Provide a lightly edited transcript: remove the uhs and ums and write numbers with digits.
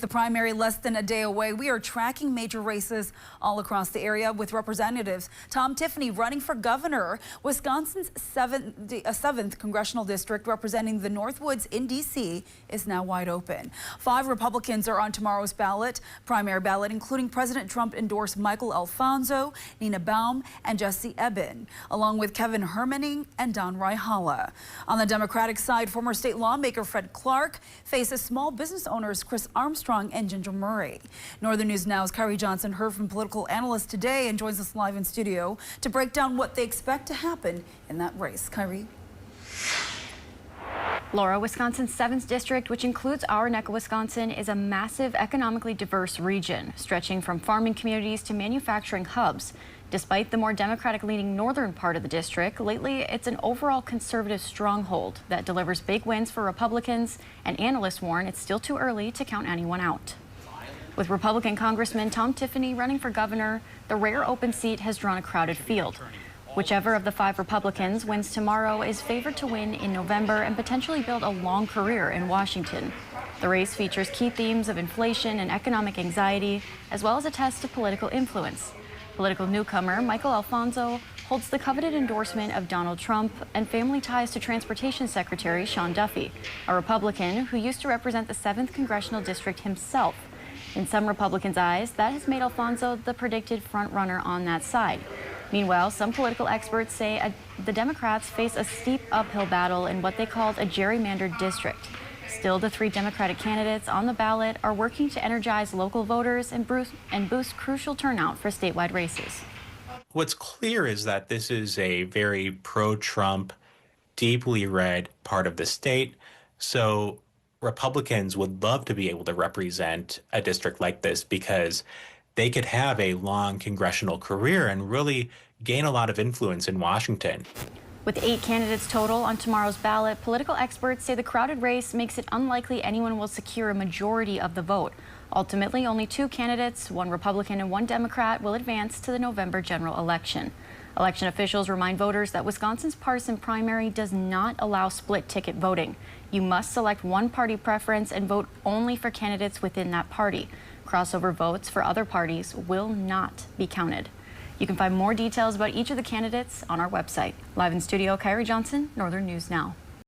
primary less than a day away, we are tracking major races all across the area with Representatives Tom Tiffany running for governor. Wisconsin's 7th congressional district representing the Northwoods in D.C. is now wide open. 5 Republicans are on tomorrow's primary ballot, including President Trump-endorsed Michael Alfonso, Nina Baum, and Jesse Eben, along with Kevin Hermaning and Don Raihala. On the Democratic side, former state lawmaker Fred Clark faces small business owners Chris Armstrong and Ginger Murray. Northern News Now's Kyrie Johnson heard from political analysts today and joins us live in studio to break down what they expect to happen in that race. Kyrie. Laura, Wisconsin's 7th district, which includes our neck of Wisconsin, is a massive, economically diverse region, stretching from farming communities to manufacturing hubs. Despite the more Democratic-leaning northern part of the district, lately it's an overall conservative stronghold that delivers big wins for Republicans, and analysts warn it's still too early to count anyone out. With Republican Congressman Tom Tiffany running for governor, the rare open seat has drawn a crowded field. Whichever of the 5 Republicans wins tomorrow is favored to win in November and potentially build a long career in Washington. The race features key themes of inflation and economic anxiety, as well as a test of political influence. Political newcomer Michael Alfonso holds the coveted endorsement of Donald Trump and family ties to Transportation Secretary Sean Duffy, a Republican who used to represent the 7th congressional district himself. In some Republicans' eyes, that has made Alfonso the predicted front-runner on that side. Meanwhile, some political experts say the Democrats face a steep uphill battle in what they called a gerrymandered district. Still, the 3 Democratic candidates on the ballot are working to energize local voters and boost crucial turnout for statewide races. What's clear is that this is a very pro-Trump, deeply red part of the state. So Republicans would love to be able to represent a district like this because they could have a long congressional career and really gain a lot of influence in Washington. With 8 candidates total on tomorrow's ballot, political experts say the crowded race makes it unlikely anyone will secure a majority of the vote. Ultimately, only 2 candidates, 1 Republican and 1 Democrat, will advance to the November general election. Election officials remind voters that Wisconsin's partisan primary does not allow split ticket voting. You must select one party preference and vote only for candidates within that party. Crossover votes for other parties will not be counted. You can find more details about each of the candidates on our website. Live in studio, Kyrie Johnson, Northern News Now.